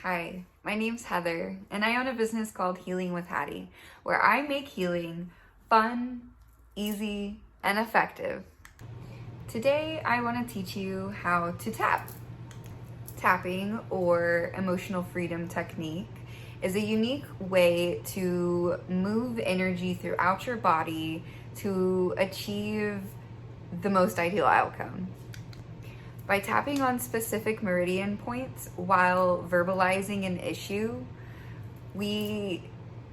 Hi, my name's Heather, and I own a business called Healing with Haddie, where I make healing fun, easy, and effective. Today, I want to teach you how to tap. Tapping, or emotional freedom technique, is a unique way to move energy throughout your body to achieve the most ideal outcome. By tapping on specific meridian points while verbalizing an issue, we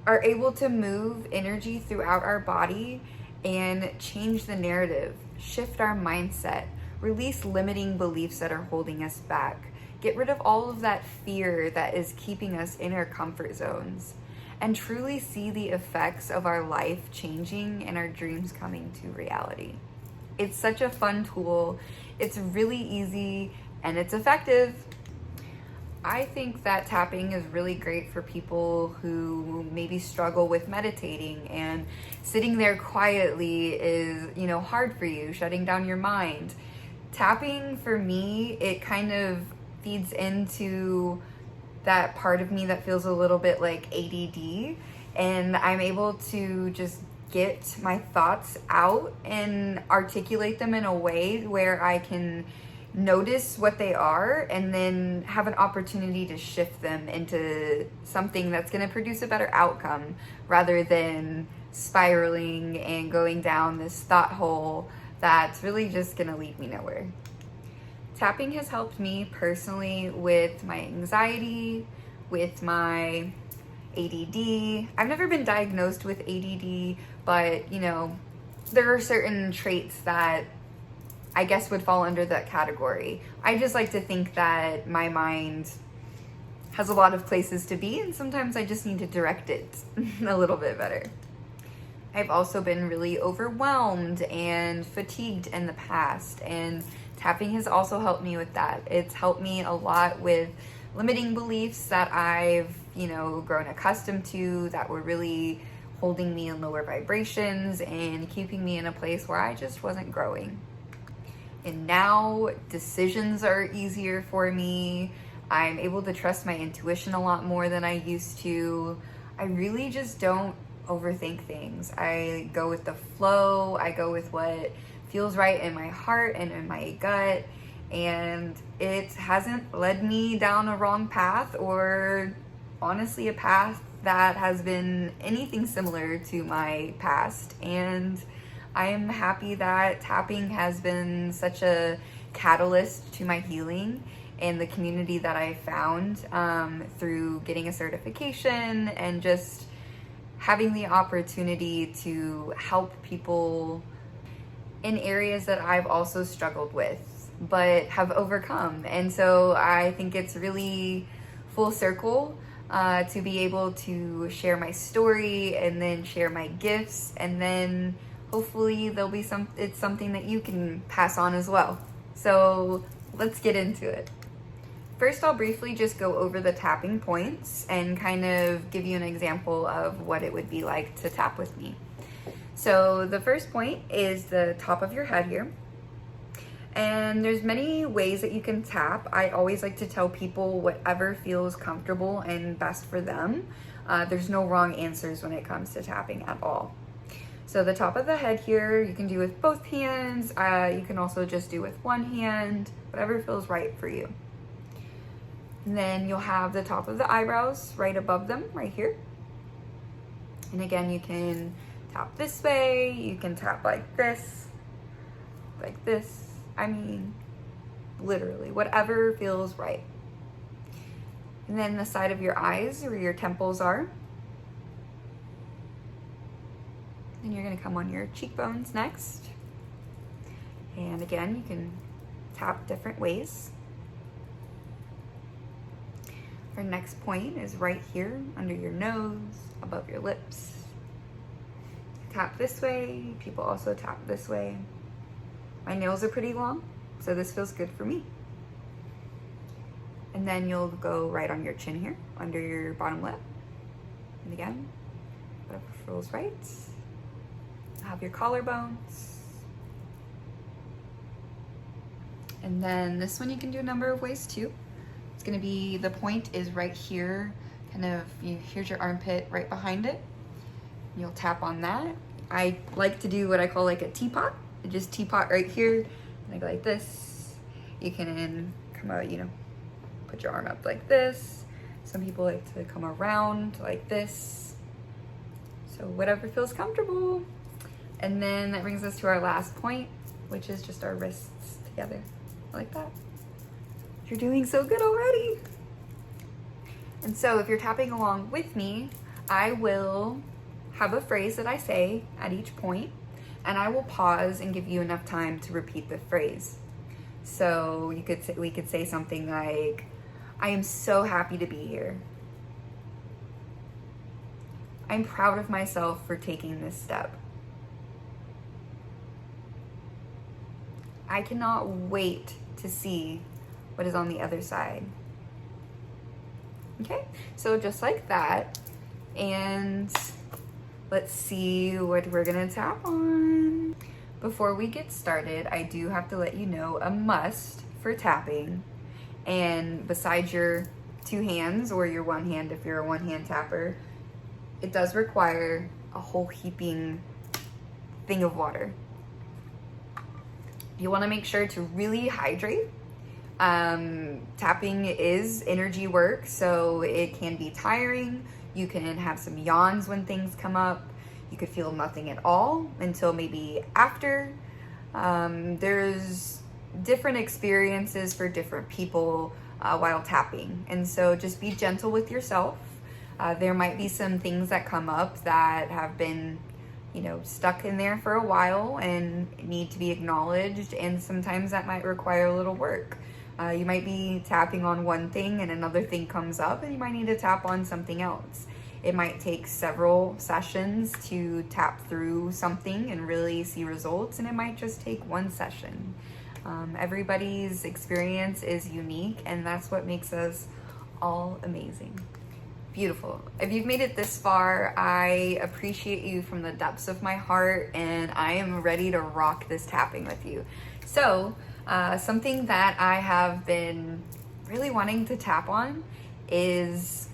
are able to move energy throughout our body and change the narrative, shift our mindset, release limiting beliefs that are holding us back, get rid of all of that fear that is keeping us in our comfort zones, and truly see the effects of our life changing and our dreams coming to reality. It's such a fun tool. It's really easy and it's effective. I think that tapping is really great for people who maybe struggle with meditating and sitting there quietly is, hard for you, shutting down your mind. Tapping for me, it kind of feeds into that part of me that feels a little bit like ADD, and I'm able to just get my thoughts out and articulate them in a way where I can notice what they are and then have an opportunity to shift them into something that's going to produce a better outcome rather than spiraling and going down this thought hole that's really just going to lead me nowhere. Tapping has helped me personally with my anxiety, with my ADD. I've never been diagnosed with ADD, but there are certain traits that I guess would fall under that category. I just like to think that my mind has a lot of places to be, and sometimes I just need to direct it a little bit better. I've also been really overwhelmed and fatigued in the past, and tapping has also helped me with that. It's helped me a lot with limiting beliefs that I've, grown accustomed to that were really holding me in lower vibrations and keeping me in a place where I just wasn't growing. And now decisions are easier for me. I'm able to trust my intuition a lot more than I used to. I really just don't overthink things. I go with the flow. I go with what feels right in my heart and in my gut. And it hasn't led me down a wrong path, or honestly a path that has been anything similar to my past. And I am happy that tapping has been such a catalyst to my healing and the community that I found through getting a certification and just having the opportunity to help people in areas that I've also struggled with but have overcome. And so I think it's really full circle to be able to share my story and then share my gifts, and then hopefully it's something that you can pass on as well. So let's get into it. First, I'll briefly just go over the tapping points and kind of give you an example of what it would be like to tap with me. So the first point is the top of your head here. And there's many ways that you can tap. I always like to tell people whatever feels comfortable and best for them. There's no wrong answers when it comes to tapping at all. So the top of the head here, you can do with both hands. You can also just do with one hand, whatever feels right for you. And then you'll have the top of the eyebrows right above them, right here. And again, you can tap this way, you can tap like this, literally, whatever feels right. And then the side of your eyes, where your temples are. And you're gonna come on your cheekbones next. And again, you can tap different ways. Our next point is right here, under your nose, above your lips. Tap this way. People also tap this way. My nails are pretty long, so this feels good for me. And then you'll go right on your chin here, under your bottom lip. And again, whatever feels right. Have your collarbones. And then this one you can do a number of ways too. It's gonna be, the point is right here, kind of, here's your armpit right behind it. You'll tap on that. I like to do what I call like a teapot. Just teapot right here, and I go like this. You can come out, put your arm up like this. Some people like to come around like this. So whatever feels comfortable. And then that brings us to our last point, which is just our wrists together, like that. You're doing so good already. And so if you're tapping along with me, I will have a phrase that I say at each point, and I will pause and give you enough time to repeat the phrase. So we could say something like, I am so happy to be here. I'm proud of myself for taking this step. I cannot wait to see what is on the other side. Okay, so just like that, and let's see what we're gonna tap on. Before we get started, I do have to let you know a must for tapping, and besides your two hands or your one hand if you're a one-hand tapper, it does require a whole heaping thing of water. You wanna make sure to really hydrate. Tapping is energy work, so it can be tiring. You can have some yawns when things come up. You could feel nothing at all until maybe after. There's different experiences for different people while tapping. And so just be gentle with yourself. There might be some things that come up that have been, stuck in there for a while and need to be acknowledged. And sometimes that might require a little work. You might be tapping on one thing and another thing comes up and you might need to tap on something else. It might take several sessions to tap through something and really see results, and it might just take one session. Everybody's experience is unique, and that's what makes us all amazing. Beautiful. If you've made it this far, I appreciate you from the depths of my heart, and I am ready to rock this tapping with you. So, something that I have been really wanting to tap on is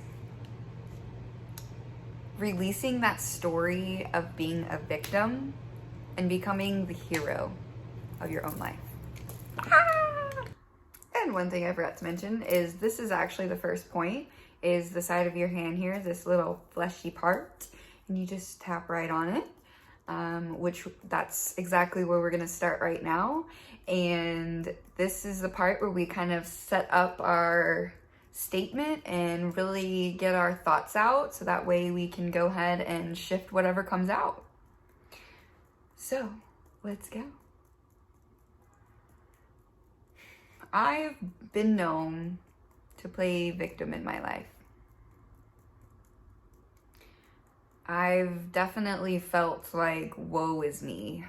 releasing that story of being a victim and becoming the hero of your own life. And one thing I forgot to mention is this is actually the first point, is the side of your hand here, this little fleshy part, and you just tap right on it, which that's exactly where we're gonna start right now. And this is the part where we kind of set up our statement and really get our thoughts out, so that way we can go ahead and shift whatever comes out. So let's go. I've been known to play victim in my life. I've definitely felt like woe is me.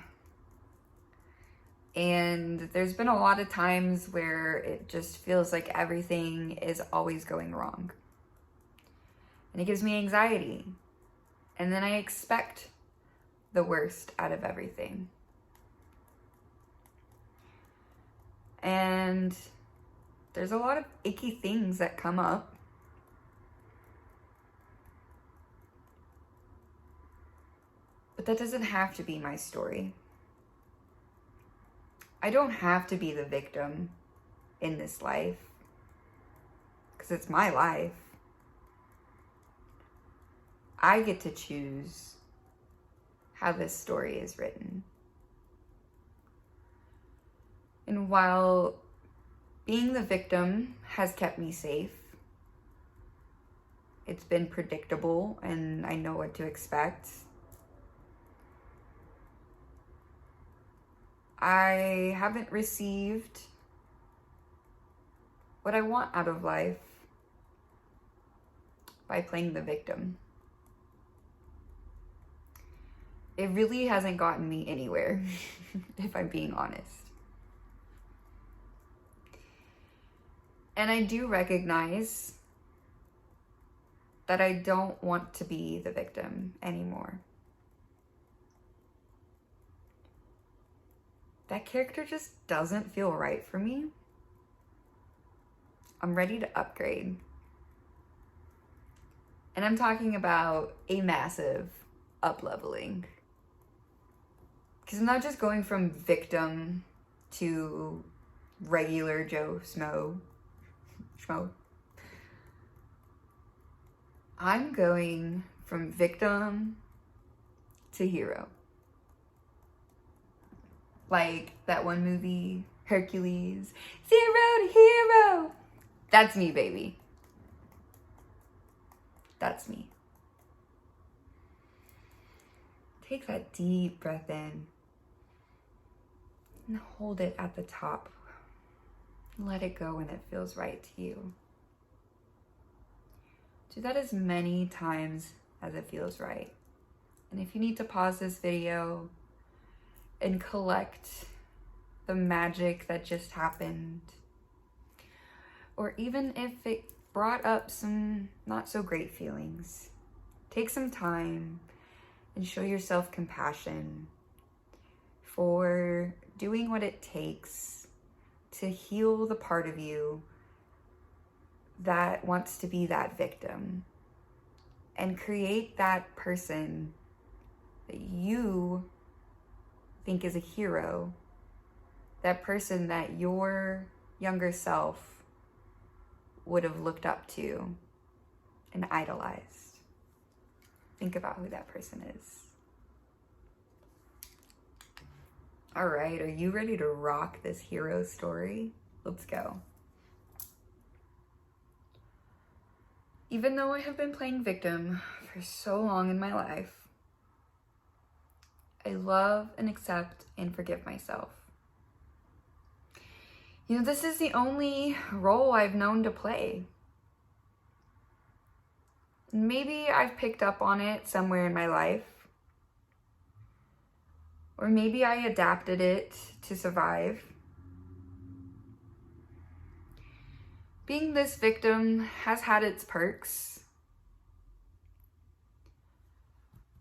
And there's been a lot of times where it just feels like everything is always going wrong. And it gives me anxiety. And then I expect the worst out of everything. And there's a lot of icky things that come up. But that doesn't have to be my story. I don't have to be the victim in this life, because it's my life. I get to choose how this story is written. And while being the victim has kept me safe, it's been predictable and I know what to expect, I haven't received what I want out of life by playing the victim. It really hasn't gotten me anywhere, if I'm being honest. And I do recognize that I don't want to be the victim anymore. That character just doesn't feel right for me. I'm ready to upgrade. And I'm talking about a massive up-leveling. Because I'm not just going from victim to regular Joe Schmo. I'm going from victim to hero. Like that one movie, Hercules, 0 to hero. That's me, baby. That's me. Take that deep breath in and hold it at the top. Let it go when it feels right to you. Do that as many times as it feels right. And if you need to pause this video and collect the magic that just happened, or even if it brought up some not so great feelings, take some time and show yourself compassion for doing what it takes to heal the part of you that wants to be that victim and create that person that you think is a hero, that person that your younger self would have looked up to and idolized. Think about who that person is. All right, are you ready to rock this hero story? Let's go. Even though I have been playing victim for so long in my life, I love and accept and forgive myself. You know, this is the only role I've known to play. Maybe I've picked up on it somewhere in my life. Or maybe I adapted it to survive. Being this victim has had its perks,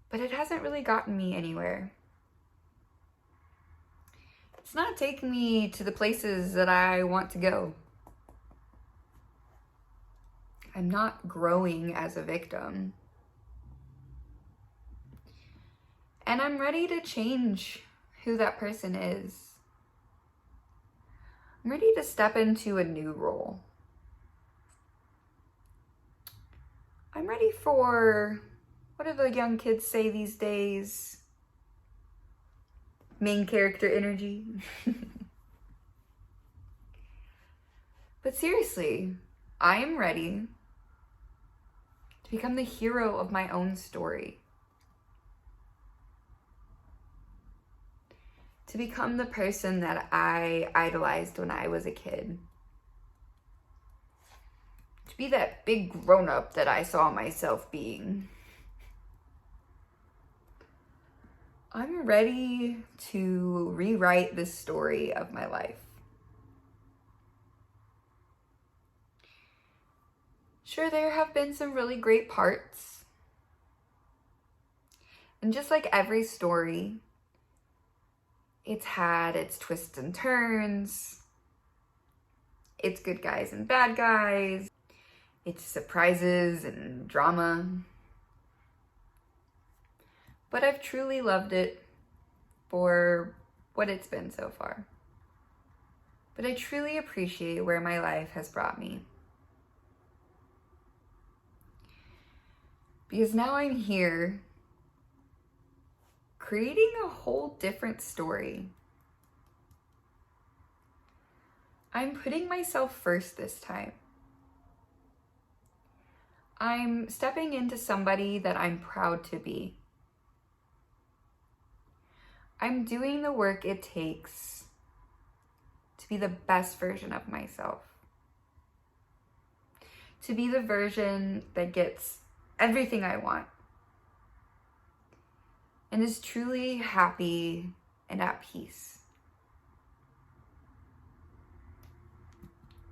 but it hasn't really gotten me anywhere. It's not taking me to the places that I want to go. I'm not growing as a victim. And I'm ready to change who that person is. I'm ready to step into a new role. I'm ready for, what do the young kids say these days? Main character energy. But seriously, I am ready to become the hero of my own story. To become the person that I idolized when I was a kid. To be that big grown-up that I saw myself being. I'm ready to rewrite this story of my life. Sure, there have been some really great parts. And just like every story, it's had its twists and turns, its good guys and bad guys, its surprises and drama. But I've truly loved it for what it's been so far. But I truly appreciate where my life has brought me. Because now I'm here creating a whole different story. I'm putting myself first this time. I'm stepping into somebody that I'm proud to be. I'm doing the work it takes to be the best version of myself. To be the version that gets everything I want. And is truly happy and at peace.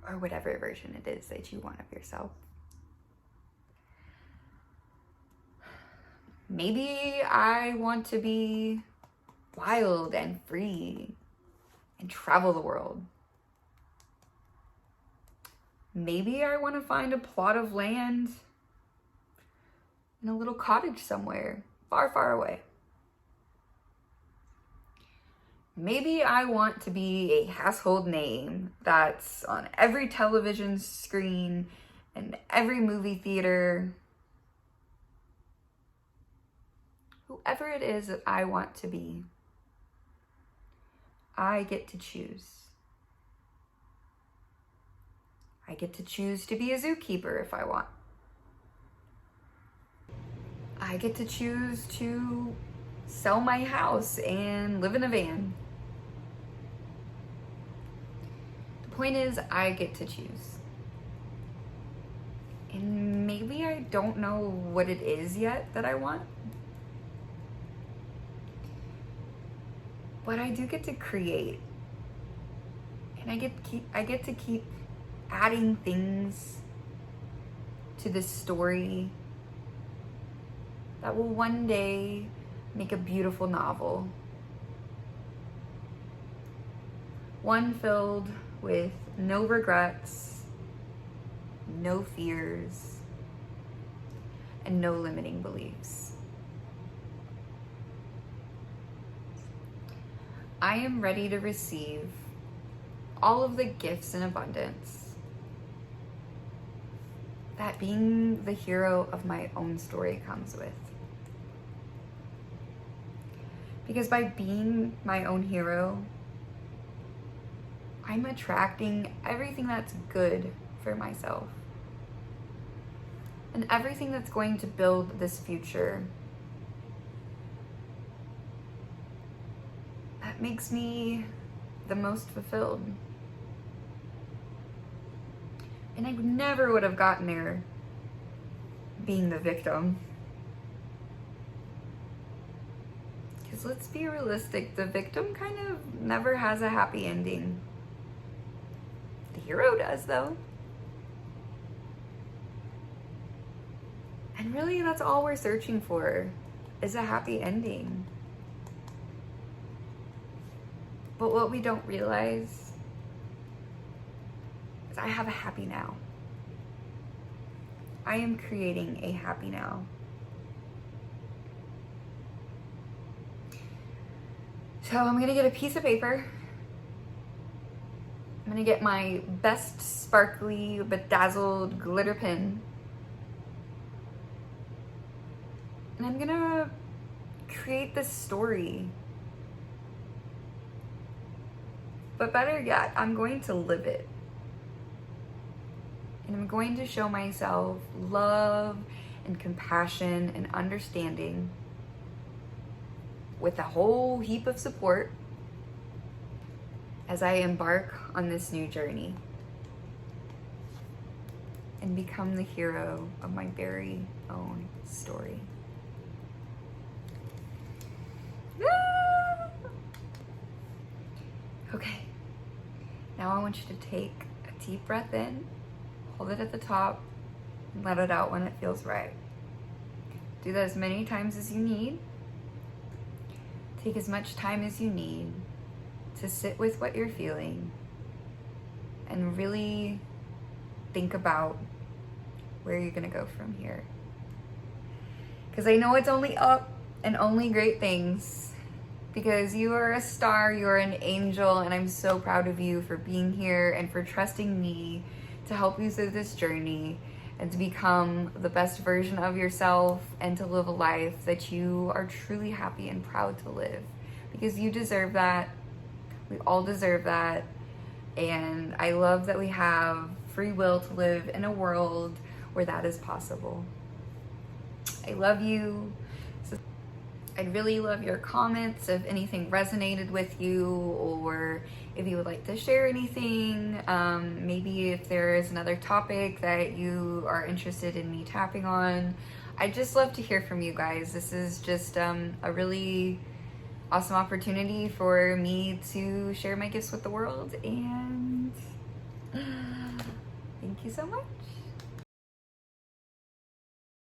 Or whatever version it is that you want of yourself. Maybe I want to be wild and free and travel the world. Maybe I want to find a plot of land in a little cottage somewhere, far, far away. Maybe I want to be a household name that's on every television screen and every movie theater. Whoever it is that I want to be, I get to choose. I get to choose to be a zookeeper if I want. I get to choose to sell my house and live in a van. The point is, I get to choose. And maybe I don't know what it is yet that I want. But I do get to create. And I get to keep adding things to this story that will one day make a beautiful novel. One filled with no regrets, no fears, and no limiting beliefs. I am ready to receive all of the gifts in abundance that being the hero of my own story comes with. Because by being my own hero, I'm attracting everything that's good for myself and everything that's going to build this future that makes me the most fulfilled. And I never would have gotten there being the victim. Because let's be realistic, the victim kind of never has a happy ending. The hero does, though. And really, that's all we're searching for, is a happy ending. But what we don't realize is I have a happy now. I am creating a happy now. So I'm gonna get a piece of paper. I'm gonna get my best sparkly, bedazzled glitter pen. And I'm gonna create this story. But better yet, I'm going to live it. And I'm going to show myself love and compassion and understanding with a whole heap of support as I embark on this new journey and become the hero of my very own story. Okay, now I want you to take a deep breath in, hold it at the top, and let it out when it feels right. Do that as many times as you need. Take as much time as you need to sit with what you're feeling and really think about where you're gonna go from here. Because I know it's only up and only great things, because you are a star, you are an angel, and I'm so proud of you for being here and for trusting me to help you through this journey and to become the best version of yourself and to live a life that you are truly happy and proud to live, because you deserve that. We all deserve that. And I love that we have free will to live in a world where that is possible. I love you. I'd really love your comments if anything resonated with you, or if you would like to share anything. Maybe if there is another topic that you are interested in me tapping on. I'd just love to hear from you guys. This is just a really awesome opportunity for me to share my gifts with the world, and thank you so much.